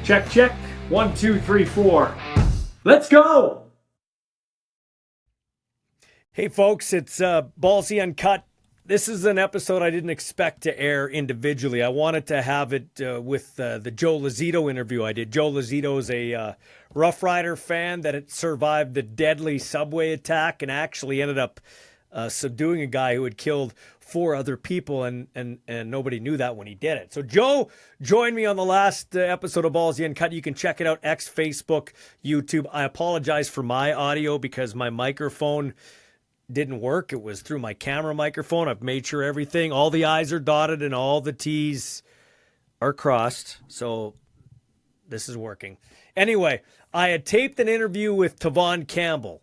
Check, check. 1, 2, 3, 4. Let's go! Hey folks, it's Ballsy Uncut. This is an episode I didn't expect to air individually. I wanted to have it with the Joe Lazito interview I did. Joe Lazito is a Rough Rider fan that had survived the deadly subway attack and actually ended up subduing a guy who had killed 4 other people, and nobody knew that when he did it. So Joe joined me on the last episode of Ballsy Uncut. You can check it out, X, Facebook, YouTube. I apologize for my audio because my microphone didn't work. It was through my camera microphone. I've made sure all the I's are dotted and all the T's are crossed. So this is working. Anyway, I had taped an interview with Tevaughn Campbell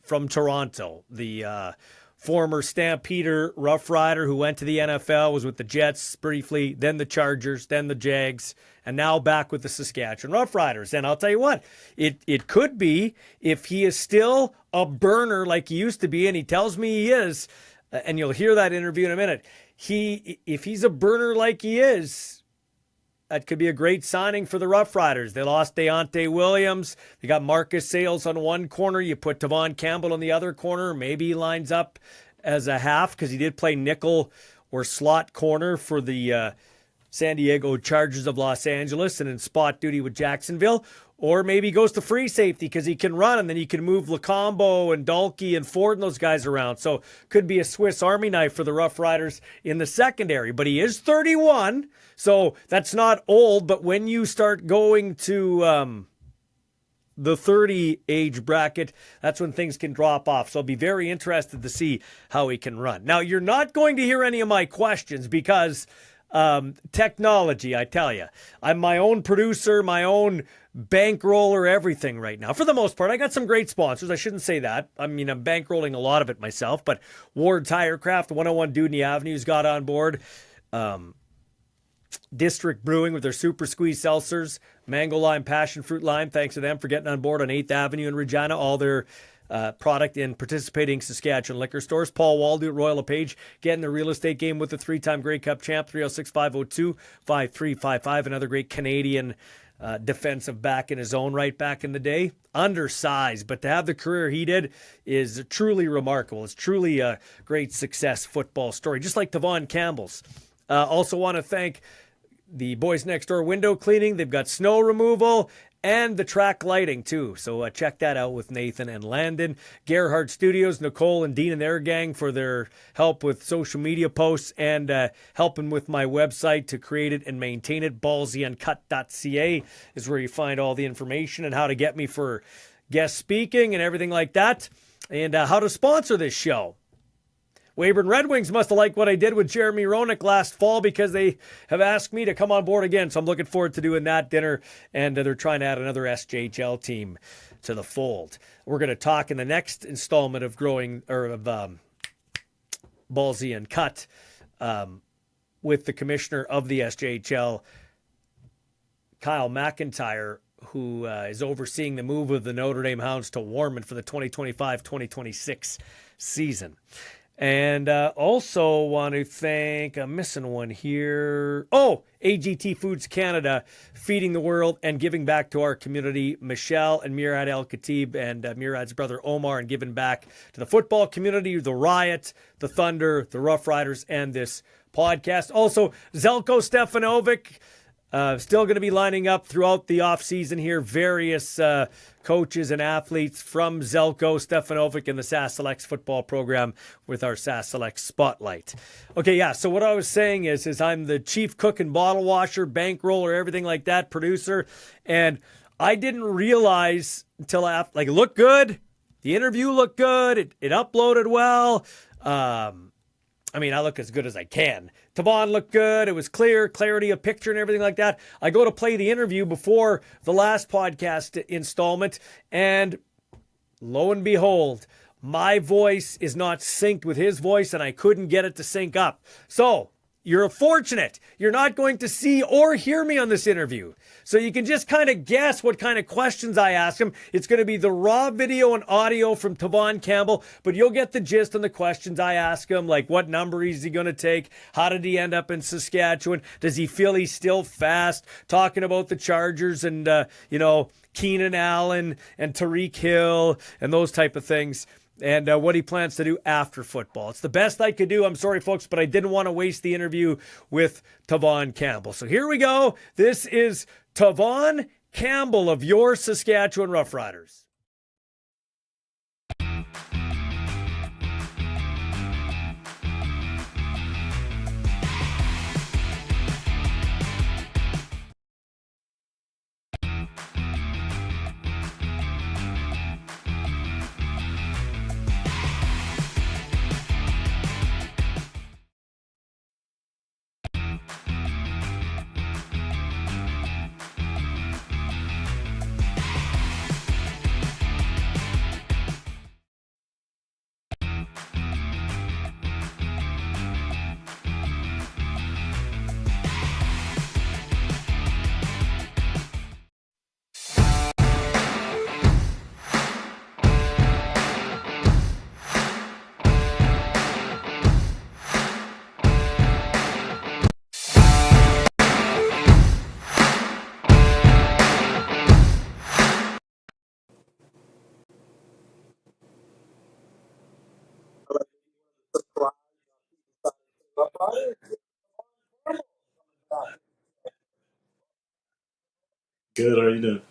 from Toronto, the former Stampeder Rough Rider who went to the NFL, was with the Jets briefly, then the Chargers, then the Jags, and now back with the Saskatchewan Rough Riders. And I'll tell you what, it could be, if he is still a burner like he used to be, and he tells me he is, and you'll hear that interview in a minute, if he's a burner like he is, that could be a great signing for the Rough Riders. They lost Deontay Williams. They got Marcus Sales on one corner. You put Tevaughn Campbell on the other corner. Maybe he lines up as a half because he did play nickel or slot corner for the San Diego Chargers of Los Angeles and in spot duty with Jacksonville. Or maybe he goes to free safety because he can run, and then you can move Lacombo and Dalkey and Ford and those guys around. So could be a Swiss Army knife for the Rough Riders in the secondary. But he is 31, so that's not old. But when you start going to the 30 age bracket, that's when things can drop off. So I'll be very interested to see how he can run. Now, you're not going to hear any of my questions because technology, I tell you. I'm my own producer, my own bankroller, everything right now. For the most part, I got some great sponsors. I shouldn't say that. I mean, I'm bankrolling a lot of it myself, but Ward Tirecraft, 101 Dudney Avenue's got on board. District Brewing with their Super Squeeze seltzers, Mango Lime, Passion Fruit Lime. Thanks to them for getting on board on 8th Avenue in Regina. All their product in participating Saskatchewan liquor stores. Paul Waldo at Royal LePage getting the real estate game with the 3-time Grey Cup champ, 306-502-5355. Another great Canadian defensive back in his own right back in the day. Undersized, but to have the career he did is truly remarkable. It's truly a great success football story, just like Tevaughn Campbell's. Also want to thank the Boys Next Door window cleaning. They've got snow removal and the track lighting too. So check that out with Nathan and Landon. Gerhardt Studios, Nicole and Dean and their gang for their help with social media posts and helping with my website to create it and maintain it. Ballsyuncut.ca is where you find all the information and how to get me for guest speaking and everything like that, and how to sponsor this show. Weyburn Red Wings must have liked what I did with Jeremy Roenick last fall because they have asked me to come on board again. So I'm looking forward to doing that dinner, and they're trying to add another SJHL team to the fold. We're going to talk in the next installment of Ballsy Uncut with the commissioner of the SJHL, Kyle McIntyre, who is overseeing the move of the Notre Dame Hounds to Warman for the 2025-2026 season. And also want to thank, I'm missing one here. Oh, AGT Foods Canada, feeding the world and giving back to our community. Michelle and Murad El-Khatib and Murad's brother Omar, and giving back to the football community, the Riot, the Thunder, the Rough Riders, and this podcast. Also, Zelko Stefanovic, still going to be lining up throughout the offseason here. Various coaches and athletes from Zelko, Stefanovic, and the SAS Selects football program with our SAS Selects Spotlight. Okay, yeah, so what I was saying is I'm the chief cook and bottle washer, bankroller, everything like that, producer, and I didn't realize until after, it looked good. The interview looked good. It uploaded well. I look as good as I can. Tevaughn looked good. It was clarity of picture and everything like that. I go to play the interview before the last podcast installment, and lo and behold, my voice is not synced with his voice, and I couldn't get it to sync up. So you're fortunate. You're not going to see or hear me on this interview. So you can just kind of guess what kind of questions I ask him. It's going to be the raw video and audio from Tevaughn Campbell, but you'll get the gist on the questions I ask him, like what number is he going to take? How did he end up in Saskatchewan? Does he feel he's still fast? Talking about the Chargers and, Keenan Allen and Tyreek Hill and those type of things. And what he plans to do after football. It's the best I could do. I'm sorry, folks, but I didn't want to waste the interview with Tevaughn Campbell. So here we go. This is Tevaughn Campbell of your Saskatchewan Roughriders. Good. How are you doing?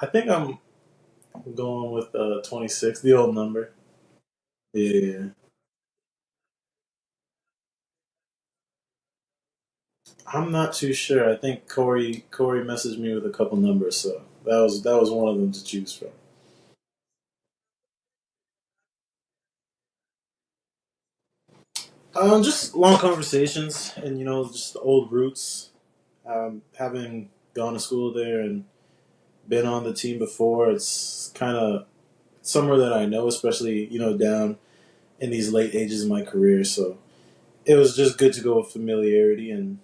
I think I'm going with 26, the old number. Yeah, I'm not too sure. I think Corey messaged me with a couple numbers, so that was one of them to choose from. Just long conversations and just the old roots. Having gone to school there and been on the team before, it's kind of somewhere that I know, especially down in these late ages of my career. So it was just good to go with familiarity and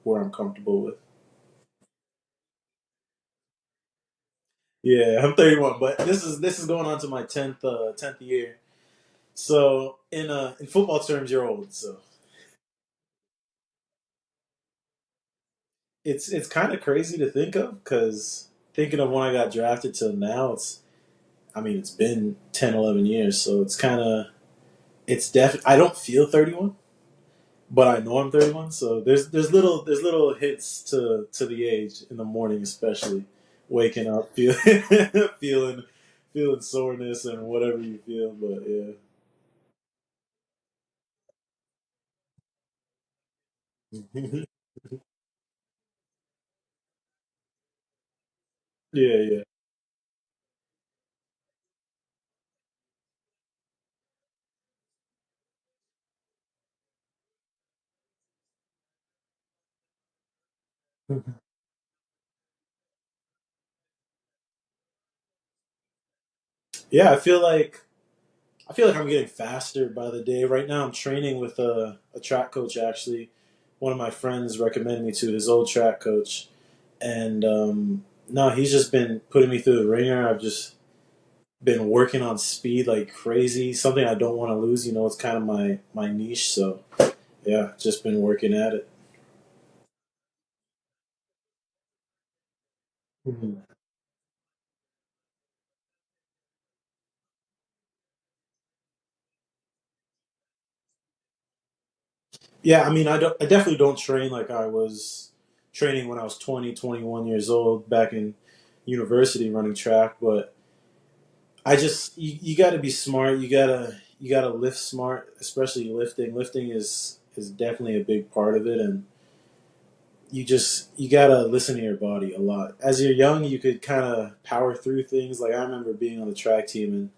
where I'm comfortable with. Yeah, I'm 31, but this is going on to my 10th year. So in football terms, you're old. So it's kind of crazy to think of because thinking of when I got drafted till now, it's been 10, 11 years. So I don't feel 31, but I know I'm 31. So there's little hits to the age in the morning, especially waking up feeling feeling soreness and whatever you feel. But yeah. Yeah, yeah. Yeah, I feel like I'm getting faster by the day. Right now, I'm training with a track coach. Actually, one of my friends recommended me to his old track coach, and no, he's just been putting me through the ringer. I've just been working on speed like crazy. Something I don't want to lose. It's kind of my niche. So yeah, just been working at it. Mhm. Yeah, I definitely don't train like I was training when I was 20, 21 years old back in university running track, but you got to be smart. You got to lift smart, especially lifting. Lifting is definitely a big part of it, and you got to listen to your body a lot. As you're young, you could kind of power through things. Like I remember being on the track team, and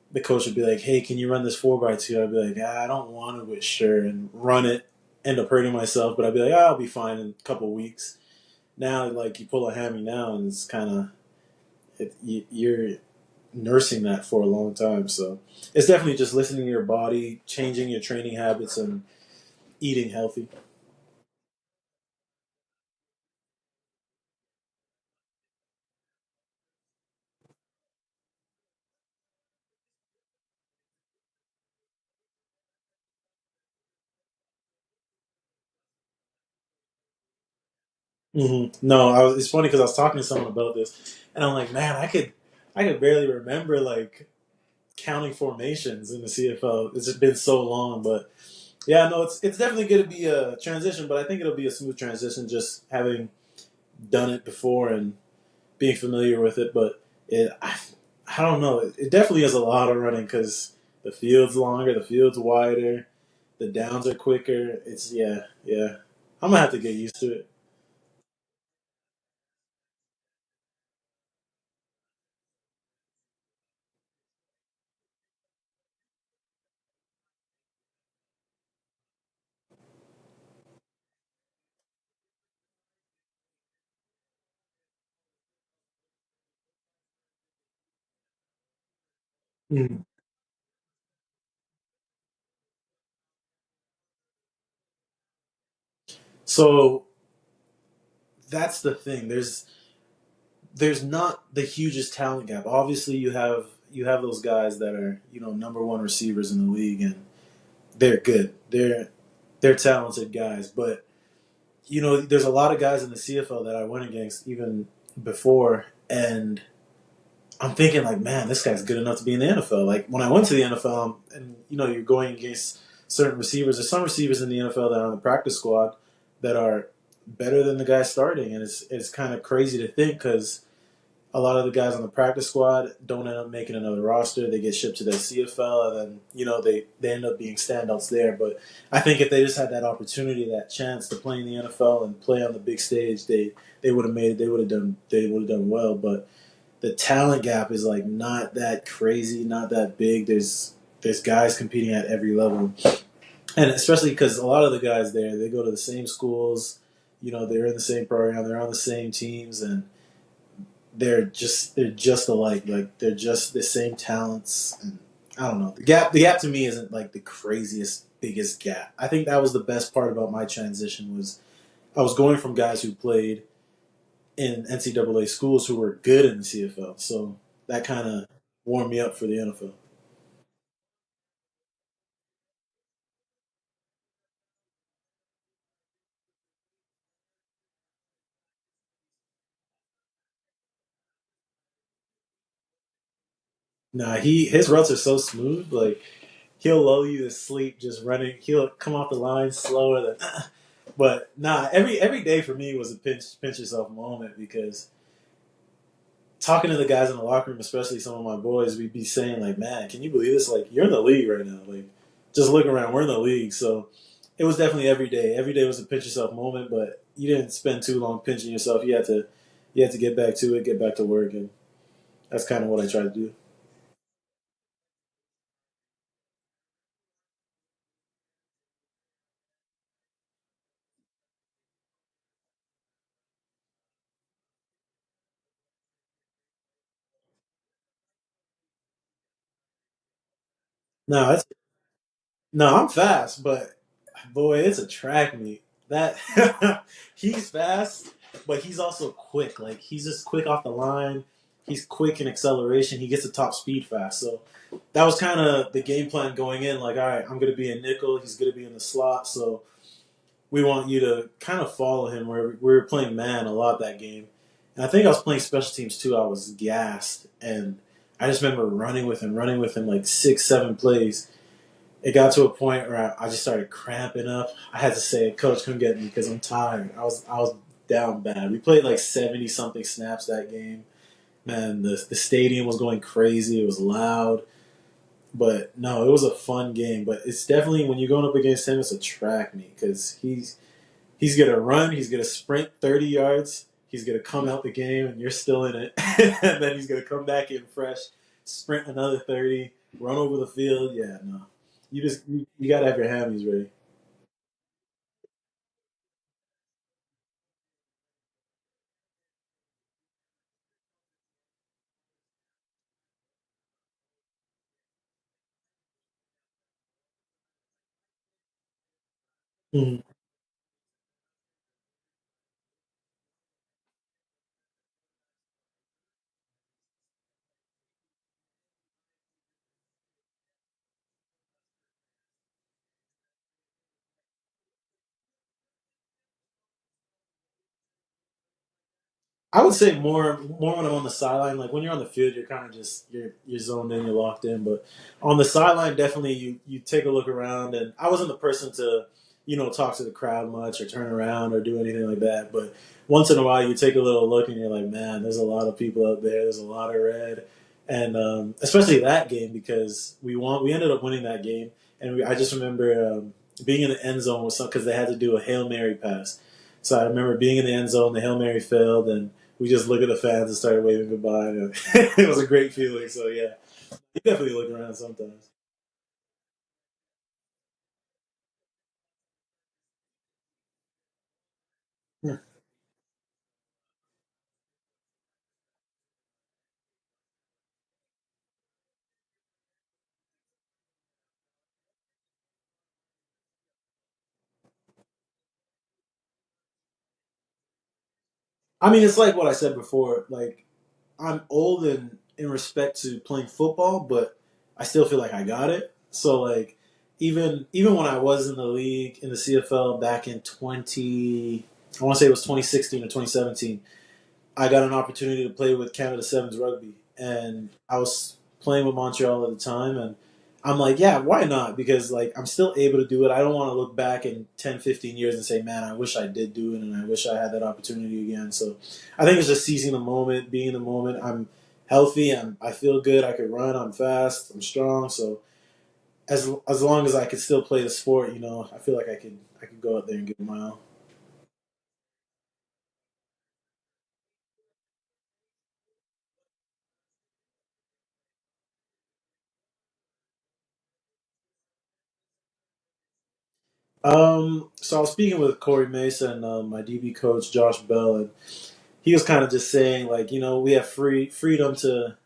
the coach would be like, "Hey, can you run this 4x2?" I'd be like, I don't want to, but sure, and run it. End up hurting myself, but I'd be like, I'll be fine in a couple weeks. Now, like you pull a hammy now, and it's kind of you're nursing that for a long time. So it's definitely just listening to your body, changing your training habits, and eating healthy. No, it's funny because I was talking to someone about this, and I'm like, man, I could barely remember like counting formations in the CFL. It's just been so long, but yeah, no, it's definitely going to be a transition, but I think it'll be a smooth transition just having done it before and being familiar with it. But I don't know. It definitely is a lot of running because the field's longer, the field's wider, the downs are quicker. It's yeah. I'm gonna have to get used to it. Mhm. So that's the thing. There's not the hugest talent gap. Obviously, you have those guys that are number one receivers in the league, and they're good. They're talented guys, but there's a lot of guys in the CFL that I went against even before, and I'm thinking like, man, this guy's good enough to be in the NFL. Like when I went to the NFL, and you're going against certain receivers. There's some receivers in the NFL that are on the practice squad that are better than the guy starting, and it's kind of crazy to think because a lot of the guys on the practice squad don't end up making another roster. They get shipped to the CFL, and then they end up being standouts there. But I think if they just had that opportunity, that chance to play in the NFL and play on the big stage, they would have made it. They would have done well. But the talent gap is like not that crazy, not that big. There's guys competing at every level, and especially because a lot of the guys there, they go to the same schools. They're in the same program. They're on the same teams, and they're just alike. Like they're just the same talents. And I don't know. The gap to me isn't like the craziest biggest gap. I think that was the best part about my transition was I was going from guys who played in NCAA schools who were good in the CFL. So that kind of warmed me up for the NFL. Nah, his routes are so smooth. Like he'll lull you to sleep just running. He'll come off the line slower than. But nah, every day for me was a pinch yourself moment because talking to the guys in the locker room, especially some of my boys, we'd be saying like, "Man, can you believe this? Like, you're in the league right now. Like, just look around, we're in the league." So it was definitely every day. Every day was a pinch yourself moment, but you didn't spend too long pinching yourself. You had to get back to it, get back to work, and that's kind of what I try to do. No, no, I'm fast, but boy, it's a track meet. That he's fast, but he's also quick. Like he's just quick off the line. He's quick in acceleration. He gets the top speed fast. So that was kind of the game plan going in. Like, all right, I'm going to be a nickel. He's going to be in the slot. So we want you to kind of follow him. Where we were playing man a lot that game, and I think I was playing special teams too. I was gassed, and I just remember running with him like 6, 7 plays. It got to a point where I just started cramping up. I had to say, "Coach, come get me because I'm tired." I was down bad. We played like 70 something snaps that game. Man, the stadium was going crazy. It was loud, but no, it was a fun game. But it's definitely when you're going up against him, it's a track meet because he's gonna run, he's gonna sprint 30 yards, he's gonna come out the game, and you're still in it, and then he's gonna come back in fresh, sprint another 30, run over the field. Yeah, no. You gotta have your hammies ready. Mhm. I would say more when I'm on the sideline. Like when you're on the field, you're kind of just you're zoned in, you're locked in. But on the sideline, definitely you take a look around. And I wasn't the person to talk to the crowd much or turn around or do anything like that. But once in a while, you take a little look and you're like, man, there's a lot of people out there. There's a lot of red, and especially that game because we ended up winning that game. And I just remember being in the end zone with some because they had to do a Hail Mary pass. So I remember being in the end zone, the Hail Mary failed, and we just looked at the fans and started waving goodbye. And it was a great feeling. So yeah, you definitely look around sometimes. I mean, it's like what I said before. Like I'm old in respect to playing football, but I still feel like I got it. So like even when I was in the league in the CFL back in 20, I want to say it was 2016 or 2017. I got an opportunity to play with Canada Sevens rugby, and I was playing with Montreal at the time, and I'm like, yeah, why not? Because like I'm still able to do it. I don't want to look back in 10, 15 years and say, man, I wish I did do it, and I wish I had that opportunity again. So I think it's just seizing the moment, being in the moment. I'm healthy, I feel good. I could run. I'm fast. I'm strong. So as long as I could still play the sport, I feel like I could go out there and give it my all. So I was speaking with Corey Mason and my DB coach Josh Bell, and he was kind of just saying like, we have freedom to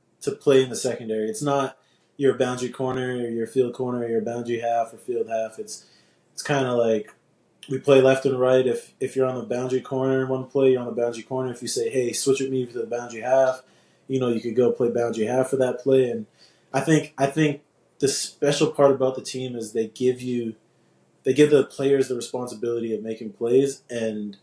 play in the secondary. It's not your boundary corner or your field corner or your boundary half or field half. It's kind of like we play left and right. If you're on the boundary corner in one play, you're on the boundary corner. If you say, hey, switch with me to the boundary half, you could go play boundary half for that play. And I think the special part about the team is they give the players the responsibility of making plays and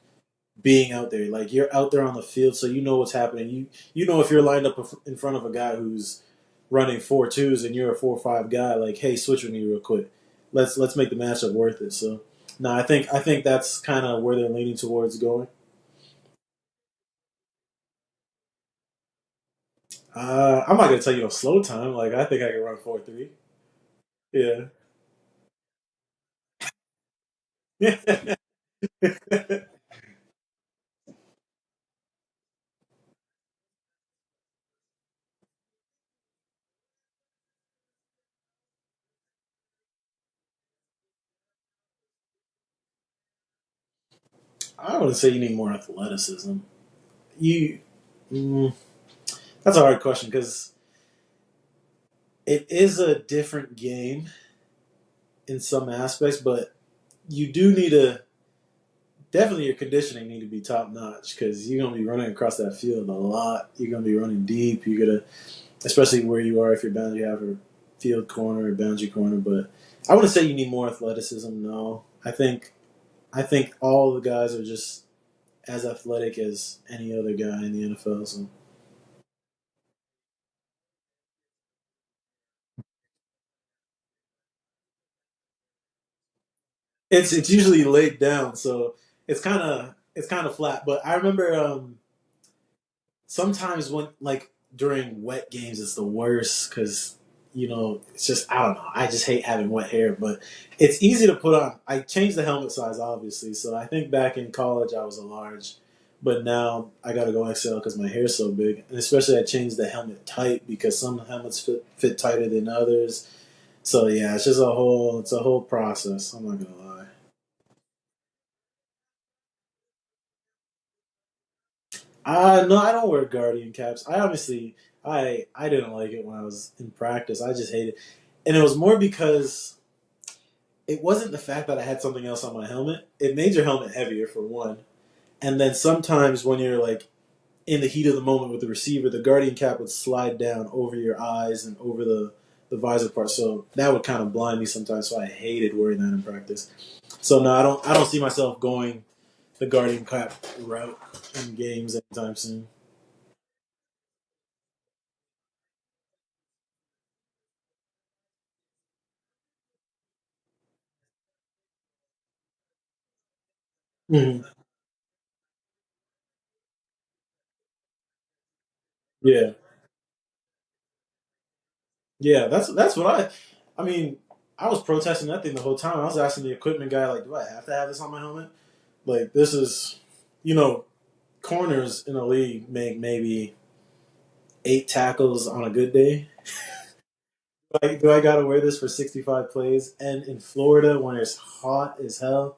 being out there. Like you're out there on the field, so you know what's happening. You know if you're lined up in front of a guy who's running 4.2s and you're a 4.5 guy. Like, hey, switch with me real quick. Let's make the matchup worth it. So, no, I think that's kind of where they're leaning towards going. I'm not gonna tell you no slow time. Like I think I can run 4.3. Yeah. I wouldn't say you need more athleticism. You, mm, that's a hard question because it is a different game in some aspects, but you do need to definitely your conditioning need to be top notch because you're gonna be running across that field a lot. You're gonna be running deep. You're gonna, especially where you are if you're boundary half or field corner or boundary corner. But I wouldn't say you need more athleticism. No, I think all the guys are just as athletic as any other guy in the NFL. So it's usually laid down, so it's kind of flat. But I remember sometimes when like during wet games it's the worst because it's just I don't know, I just hate having wet hair, but it's easy to put on. I changed the helmet size obviously, so I think back in college I was a large, but now I gotta go XL because my hair's so big, and especially I changed the helmet type because some helmets fit tighter than others. So yeah, it's a whole process, I'm not gonna lie. No, I don't wear guardian caps. I obviously I didn't like it when I was in practice. I just hated it. And it was more because it wasn't the fact that I had something else on my helmet. It made your helmet heavier for one, and then sometimes when you're like in the heat of the moment with the receiver, the guardian cap would slide down over your eyes and over the visor part. So that would kind of blind me sometimes. So I hated wearing that in practice. So no, I don't see myself going the guardian cap route in games anytime soon. Mhm. Yeah, yeah. That's what I mean. I was protesting that thing the whole time. I was asking the equipment guy, like, do I have to have this on my helmet? Like, this is, you know, corners in the league make maybe 8 tackles on a good day. Like, do I got to wear this for 65 plays? And in Florida, when it's hot as hell,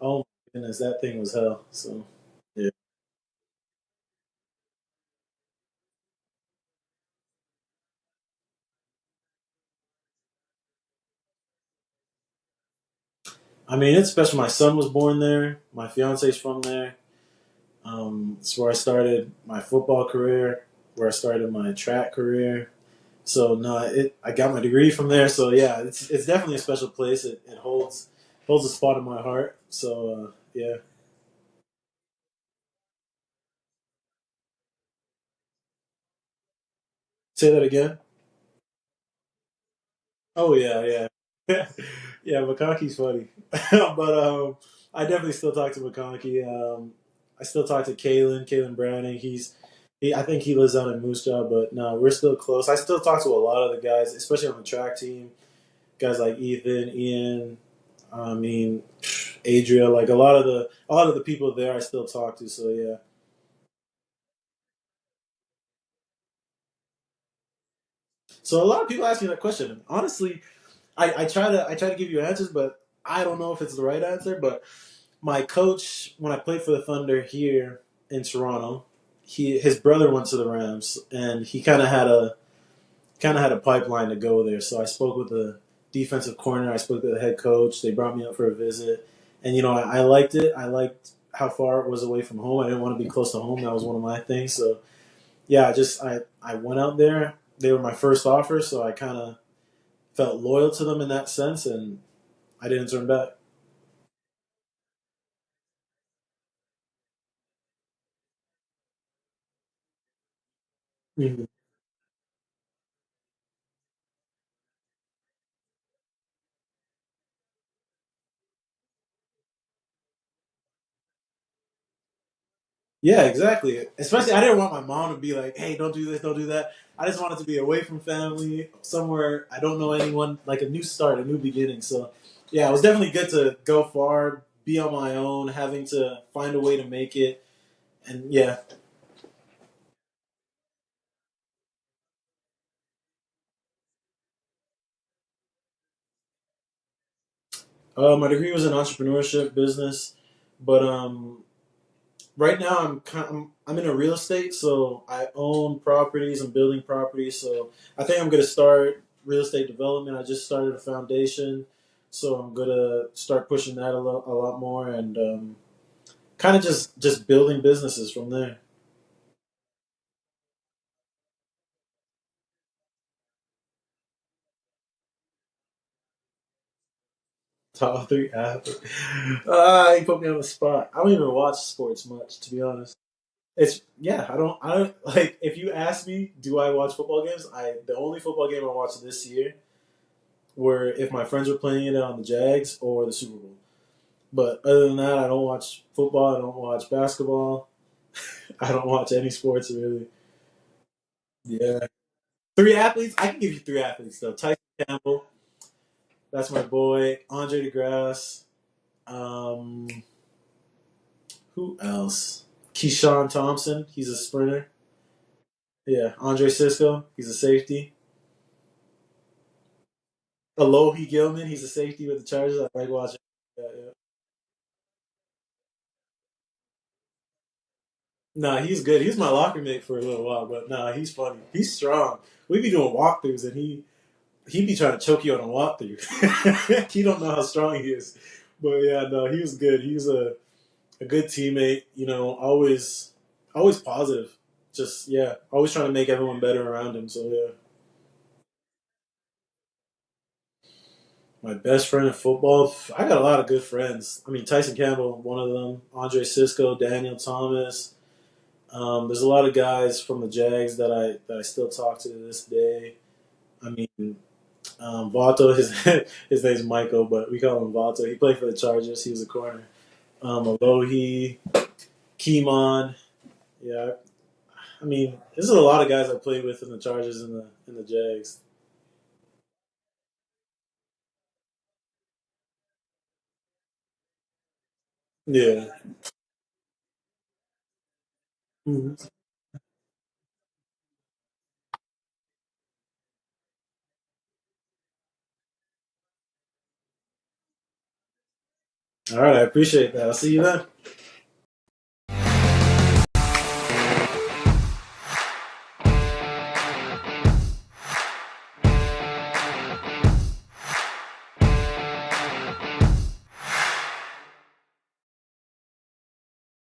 oh my goodness, that thing was hell. So, yeah. I mean, it's special. My son was born there. My fiance's from there. It's where I started my football career, where I started my track career. So no, I got my degree from there. So yeah, it's definitely a special place. It holds a spot in my heart. So yeah, say that again. Oh yeah, yeah, yeah. McConkey's funny, but I definitely still talk to McConkey. I still talk to Kalen Browning. I think he lives out in Moose Jaw, but no, we're still close. I still talk to a lot of the guys, especially on the track team. Guys like Ethan, Ian, I mean, Adria, like a lot of the people there, I still talk to. So yeah. So a lot of people ask me that question. Honestly, I try to give you answers, but I don't know if it's the right answer. But my coach, when I played for the Thunder here in Toronto, his brother went to the Rams, and he kind of had a pipeline to go there. So I spoke with the defensive corner. I spoke to the head coach. They brought me up for a visit, and I liked it. I liked how far it was away from home. I didn't want to be close to home. That was one of my things. So yeah, I went out there. They were my first offer, so I kind of felt loyal to them in that sense, and I didn't turn back. Mhm. Yeah, exactly. Especially, I didn't want my mom to be like, "Hey, don't do this, don't do that." I just wanted to be away from family, somewhere I don't know anyone, like a new start, a new beginning. So, yeah, it was definitely good to go far, be on my own, having to find a way to make it, and yeah. My degree was in entrepreneurship, business, but right now I'm in a real estate, so I own properties. I'm building properties, so I think I'm gonna start real estate development. I just started a foundation, so I'm gonna start pushing that a lot more, and kind of just building businesses from there. Top three athletes. You put me on the spot. I don't even watch sports much, to be honest. It's yeah. I don't like. If you ask me, do I watch football games? The only football game I watched this year were if my friends were playing it on the Jags or the Super Bowl. But other than that, I don't watch football. I don't watch basketball. I don't watch any sports really. Yeah, three athletes. I can give you three athletes though. Tyson Campbell, that's my boy. Andre DeGrasse. Um, who else? Keyshawn Thompson. He's a sprinter. Yeah, Andre Cisco. He's a safety. Alohi Gilman. He's a safety with the Chargers. I like watching. Yeah, yeah. Nah, he's good. He was my locker mate for a little while, but nah, he's funny. He's strong. We be doing walkthroughs, and He'd be trying to choke you on a walk through. He don't know how strong he is. But yeah, no, he was good. He was a good teammate. You know, always positive. Just yeah, always trying to make everyone better around him. So yeah, my best friend in football. I got a lot of good friends. I mean, Tyson Campbell, one of them. Andre Cisco, Daniel Thomas. There's a lot of guys from the Jags that I still talk to this day. I mean, Vato, his name's Michael, but we call him Vato. He played for the Chargers. He was a corner. Alohi, Kimon. Yeah, I mean, this is a lot of guys I played with in the Chargers and the Jags. Yeah. Mhm. All right, I appreciate that. I'll see you then.